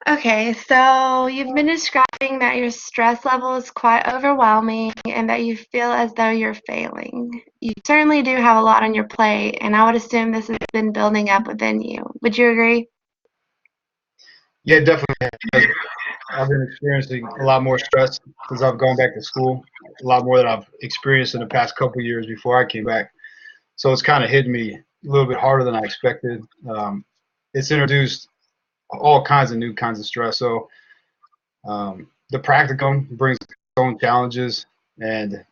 Okay, so you've been describing that your stress level is quite overwhelming and that you feel as though you're failing. You certainly do have a lot on your plate, and I would assume this has been building up within you. Would you agree? Yeah, definitely. I've been experiencing a lot more stress since I've gone back to school. A lot more than I've experienced in the past couple of years before I came back. So it's kind of hit me a little bit harder than I expected. It's introduced all kinds of new kinds of stress. So the practicum brings its own challenges, and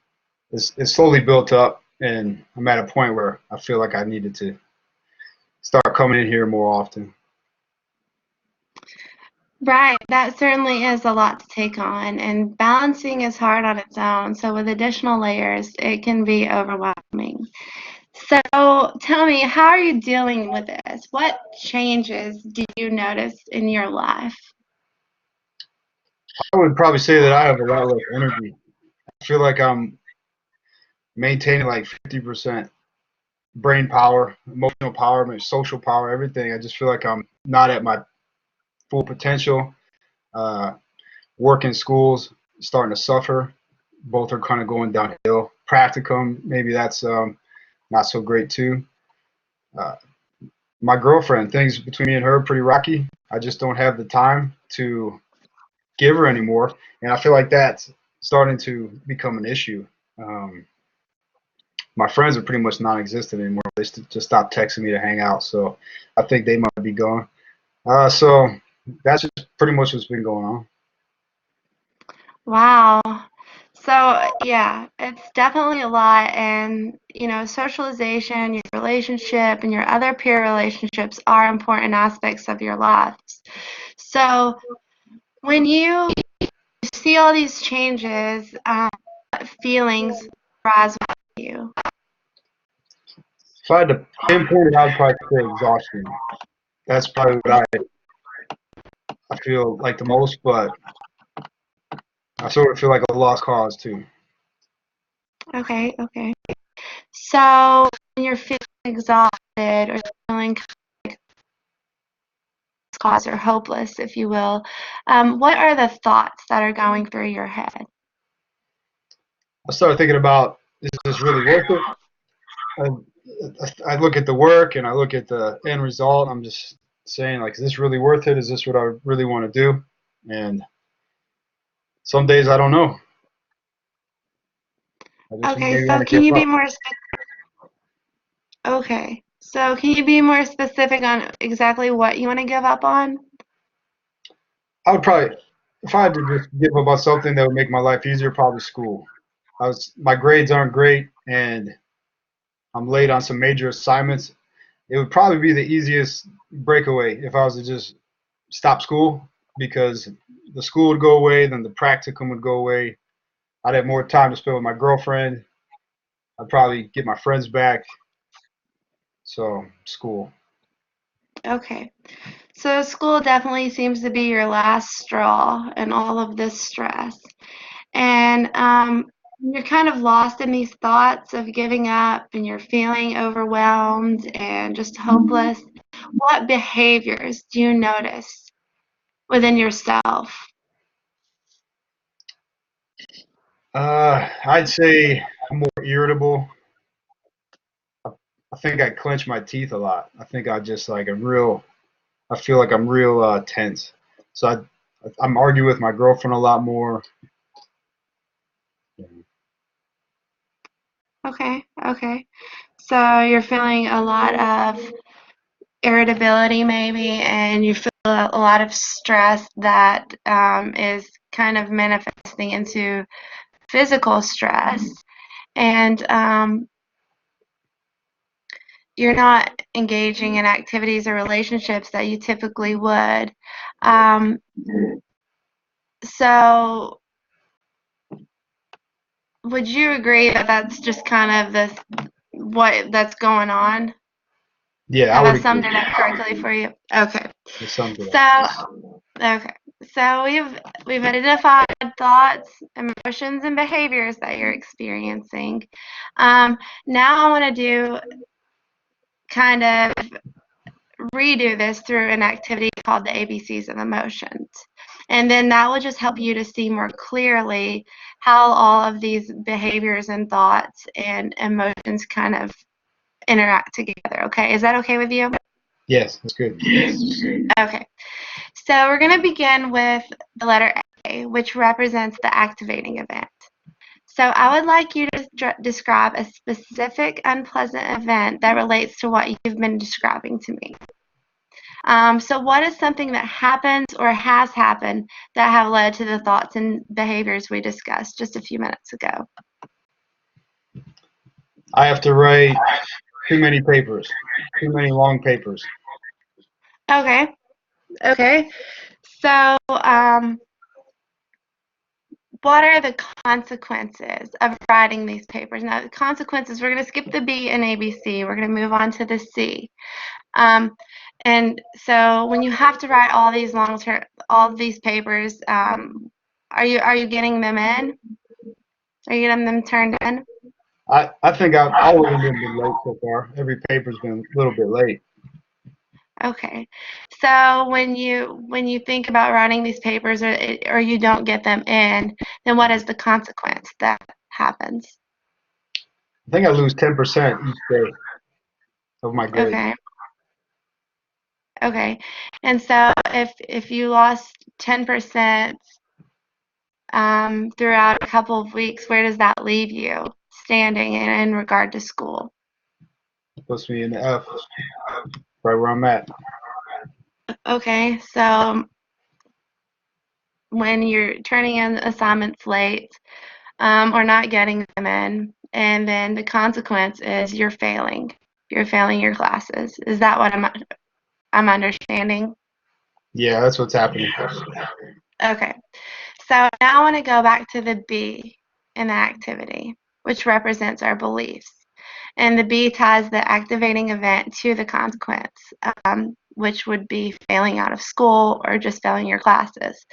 it's slowly built up. And I'm at a point where I feel like I needed to start coming in here more often. Right, that certainly is a lot to take on, and balancing is hard on its own. So, with additional layers, it can be overwhelming. So, tell me, how are you dealing with this? What changes do you notice in your life? I would probably say that I have a lot less energy. I feel like I'm maintaining like 50% brain power, emotional power, my social power, everything. I just feel like I'm not at my full potential. Uh, Work in schools starting to suffer. Both are kind of going downhill. Practicum, maybe that's not so great too. Uh, my girlfriend, things between me and her are pretty rocky. I just don't have the time to give her anymore, and I feel like that's starting to become an issue. Um, my friends are pretty much non-existent anymore. They just stopped texting me to hang out, so I think they might be gone. So that's just pretty much what's been going on. Wow. So, yeah, it's definitely a lot. And, socialization, your relationship, and your other peer relationships are important aspects of your lives. So, when you see all these changes, what feelings rise with you? If I had to pinpoint it, I'd probably say exhaustion. That's probably what I feel like the most, but I sort of feel like a lost cause too. Okay, okay. So, when you're feeling exhausted or feeling cause or hopeless, if you will, what are the thoughts that are going through your head? I started thinking about, is this really worth it? I look at the work and I look at the end result. I'm just saying, like, is this really worth it? Is this what I really want to do? And some days I don't know. I just Okay, maybe so want to can give you be up. more okay. So can you be more specific on exactly what you want to give up on? I would probably, if I had to just give up on something that would make my life easier, probably school. My grades aren't great and I'm late on some major assignments. It would probably be the easiest breakaway if I was to just stop school because the school would go away, then the practicum would go away. I'd have more time to spend with my girlfriend. I'd probably get my friends back. So, school. Okay. So school definitely seems to be your last straw in all of this stress. And you're kind of lost in these thoughts of giving up and you're feeling overwhelmed and just hopeless. What behaviors do you notice within yourself? I'd say I'm more irritable. I think I clench my teeth a lot. I think I just like a real. I feel like I'm real tense. So I'm arguing with my girlfriend a lot more. Okay, okay. So you're feeling a lot of irritability maybe, and you feel a lot of stress that is kind of manifesting into physical stress, and you're not engaging in activities or relationships that you typically would. Um, so would you agree that that's just kind of this what that's going on? Yeah, I Have would I summed agree. it up correctly for you? Okay. It sums it up. So, so we've identified thoughts, emotions, and behaviors that you're experiencing. Now I want to do kind of redo this through an activity called the ABCs of emotions. And then that will just help you to see more clearly how all of these behaviors and thoughts and emotions kind of interact together. Okay, is that okay with you? Yes, that's good. Okay, so we're going to begin with the letter A, which represents the activating event. So I would like you to describe a specific unpleasant event that relates to what you've been describing to me. So what is something that happens or has happened that have led to the thoughts and behaviors we discussed just a few minutes ago? I have to write too many papers, too many long papers. Okay, okay. So what are the consequences of writing these papers? Now, the consequences, we're going to skip the B and ABC. We're going to move on to the C. Um, and so when you have to write all these all of these papers, are you getting them in? Are you getting them turned in? I think I've always been a bit late so far. Every paper's been a little bit late. Okay. So when you think about writing these papers or you don't get them in, then what is the consequence that happens? I think I lose 10% each day of my grade. Okay. Okay. And so if you lost 10% throughout a couple of weeks, where does that leave you standing in regard to school? It puts me in the F, right where I'm at. Okay. So when you're turning in assignments late, or not getting them in, and then the consequence is you're failing. You're failing your classes. Is that what I'm understanding? Yeah, that's what's happening. Okay. So now I want to go back to the B in the activity, which represents our beliefs. And the B ties the activating event to the consequence, which would be failing out of school or just failing your classes.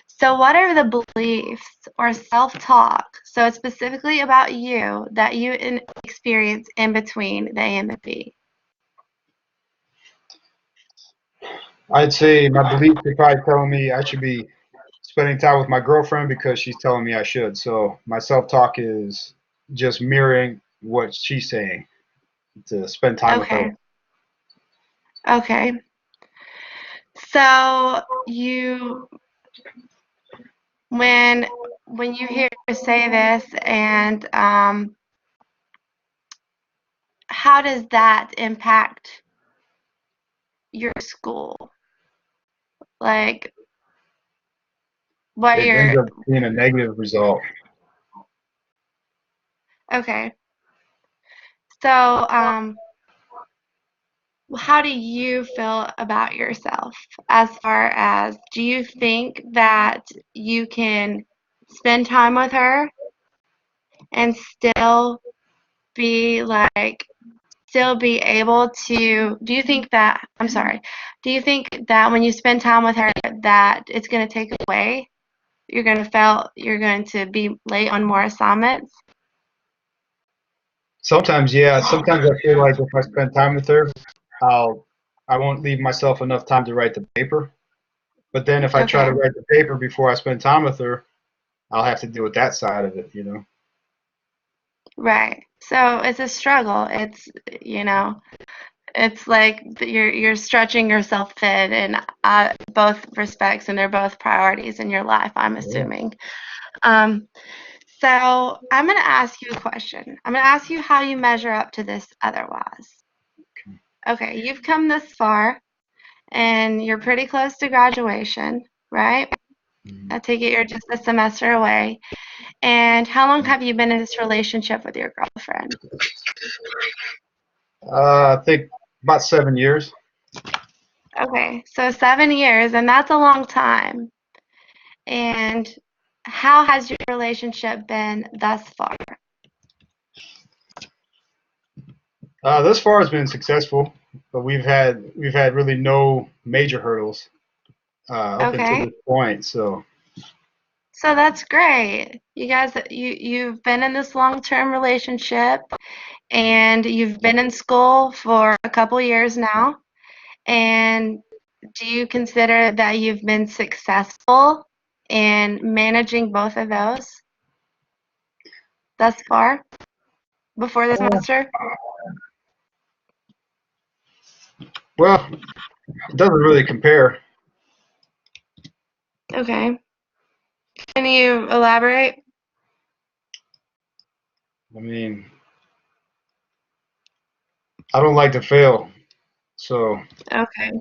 So, what are the beliefs or self talk? So, it's specifically about you that you experience in between the A and the B. I'd say my beliefs are probably telling me I should be spending time with my girlfriend because she's telling me I should. So my self-talk is just mirroring what she's saying to spend time with her. Okay. Okay. So, when when you hear her say this, and how does that impact your school? Like, what It you're ends up being a negative result. okay. So, how do you feel about yourself as far as do you think that you can spend time with her and be like still be able to do you think that I'm sorry, do you think that when you spend time with her that it's going to take away you're going to be late on more assignments? Sometimes, yeah. Sometimes I feel like if I spend time with her, I'll I won't leave myself enough time to write the paper. But then if I try Okay, to write the paper before I spend time with her, I'll have to deal with that side of it. right. So it's a struggle. It's you know it's like you're stretching yourself thin in both respects, and they're both priorities in your life, I'm Yeah. assuming. Um, so I'm going to ask you a question. I'm going to ask you how you measure up to this otherwise. Okay, you've come this far, and you're pretty close to graduation, right? Mhm. I take it you're just a semester away. And how long have you been in this relationship with your girlfriend? I think about 7 years. Okay, so 7 years, and that's a long time. And how has your relationship been thus far? Thus far has been successful, but we've had really no major hurdles up until Okay, this point. So so that's great. You guys, you've been in this long-term relationship, and you've been in school for a couple years now, And do you consider that you've been successful in managing both of those thus far before the Uh, semester? well, it doesn't really compare. Okay. Can you elaborate? I mean, I don't like to fail, so Okay.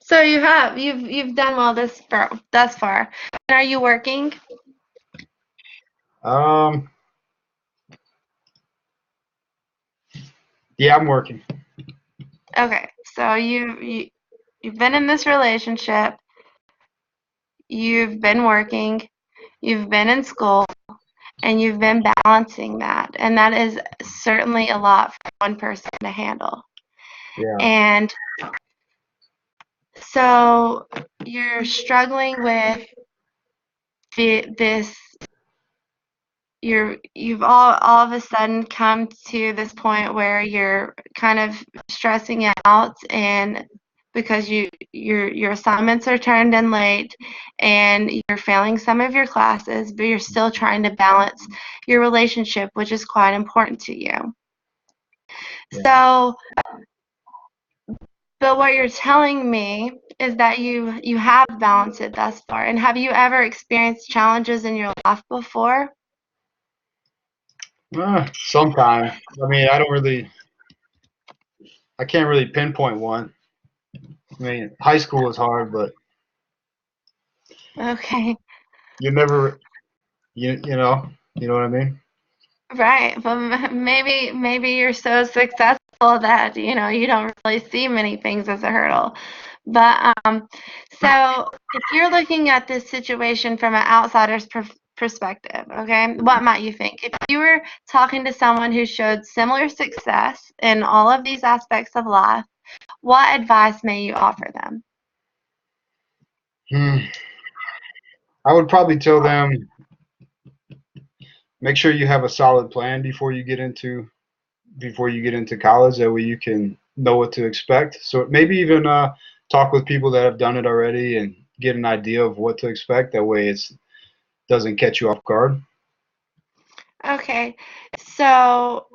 So you've done well thus far. And are you working? um, yeah, I'm working. Okay. So you've been in this relationship, you've been working, you've been in school, and you've been balancing that. And that is certainly a lot for one person to handle. Yeah, And so you're struggling with this you've all of a sudden come to this point where you're kind of stressing out and because your assignments are turned in late and you're failing some of your classes, but you're still trying to balance your relationship, which is quite important to you. yeah. So, but what you're telling me is that you have balanced it thus far. And have you ever experienced challenges in your life before? Sometimes. I mean, I can't really pinpoint one. I mean, high school is hard, but Okay. you never, you know what I mean? Right, but maybe you're so successful that you don't really see many things as a hurdle. But so if you're looking at this situation from an outsider's perspective, okay, what might you think? If you were talking to someone who showed similar success in all of these aspects of life, what advice may you offer them? Hmm. I would probably tell them make sure you have a solid plan before you get into college. That way you can know what to expect. So maybe even talk with people that have done it already and get an idea of what to expect. That way it doesn't catch you off guard. Okay, so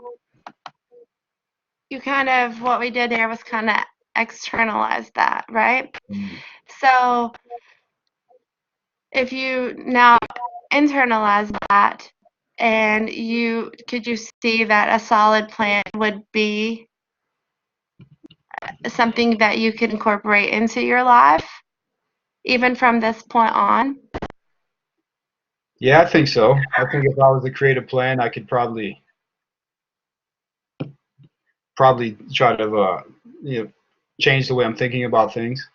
you kind of what we did there was kind of externalize that, right? Mm. So if you now internalize that and you could you see that a solid plan would be something that you could incorporate into your life even from this point on? Yeah, I think so. I think if I was to create a plan, I could probably try to you know change the way I'm thinking about things.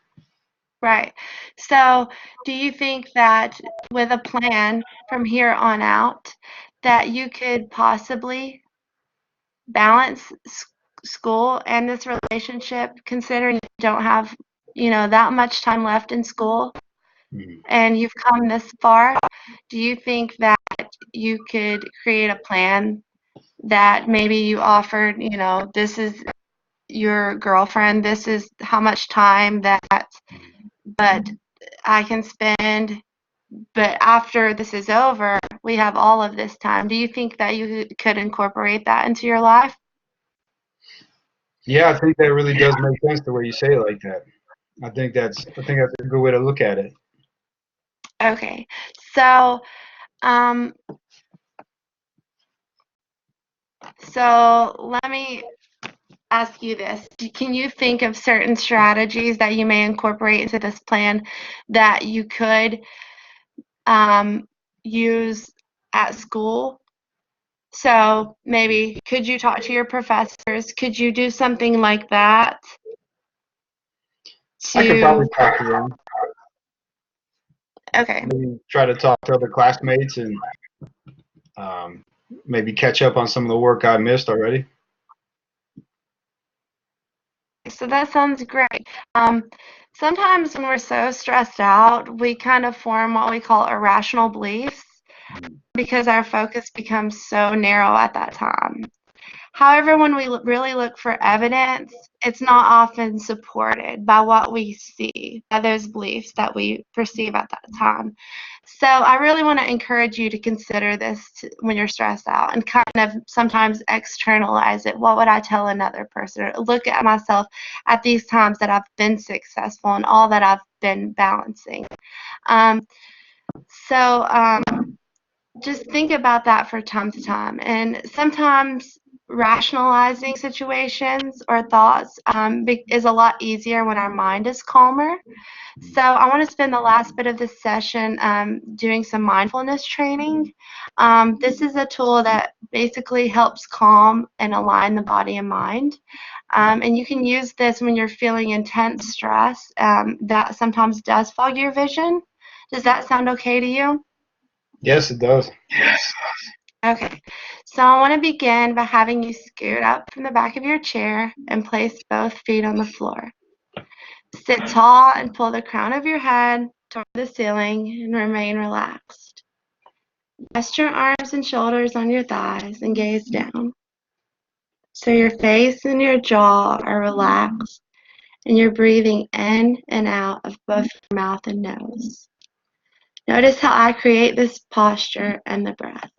Right. So do you think that with a plan from here on out that you could possibly balance school and this relationship considering you don't have that much time left in school Mhm. and you've come this far? Do you think that you could create a plan that maybe you offered, this is your girlfriend, this is how much time that but I can spend, but after this is over we have all of this time. Do you think that you could incorporate that into your life? Yeah, I think that really does make sense the way you say it like that. I think that's a good way to look at it. Okay, so um let me ask you this. Can you think of certain strategies that you may incorporate into this plan that you could um, use at school? So maybe could you talk to your professors? Could you do something like that I could probably to, talk to them. okay. Maybe try to talk to other classmates and um, maybe catch up on some of the work I missed already. So that sounds great. Um, Sometimes when we're so stressed out, we kind of form what we call irrational beliefs because our focus becomes so narrow at that time. However, when we really look for evidence, it's not often supported by what we see, by those beliefs that we perceive at that time. So I really want to encourage you to consider this when you're stressed out and kind of sometimes externalize it. What would I tell another person? Or look at myself at these times that I've been successful and all that I've been balancing. Um, so just think about that for time to time. And sometimes rationalizing situations or thoughts is a lot easier when our mind is calmer. So I want to spend the last bit of this session doing some mindfulness training. This is a tool that basically helps calm and align the body and mind. And you can use this when you're feeling intense stress that sometimes does fog your vision. Does that sound okay to you? Yes, it does. Okay, so I want to begin by having you scoot up from the back of your chair and place both feet on the floor. Sit tall and pull the crown of your head toward the ceiling and remain relaxed. Rest your arms and shoulders on your thighs and gaze down. So your face and your jaw are relaxed and you're breathing in and out of both your mouth and nose. Notice how I create this posture and the breath.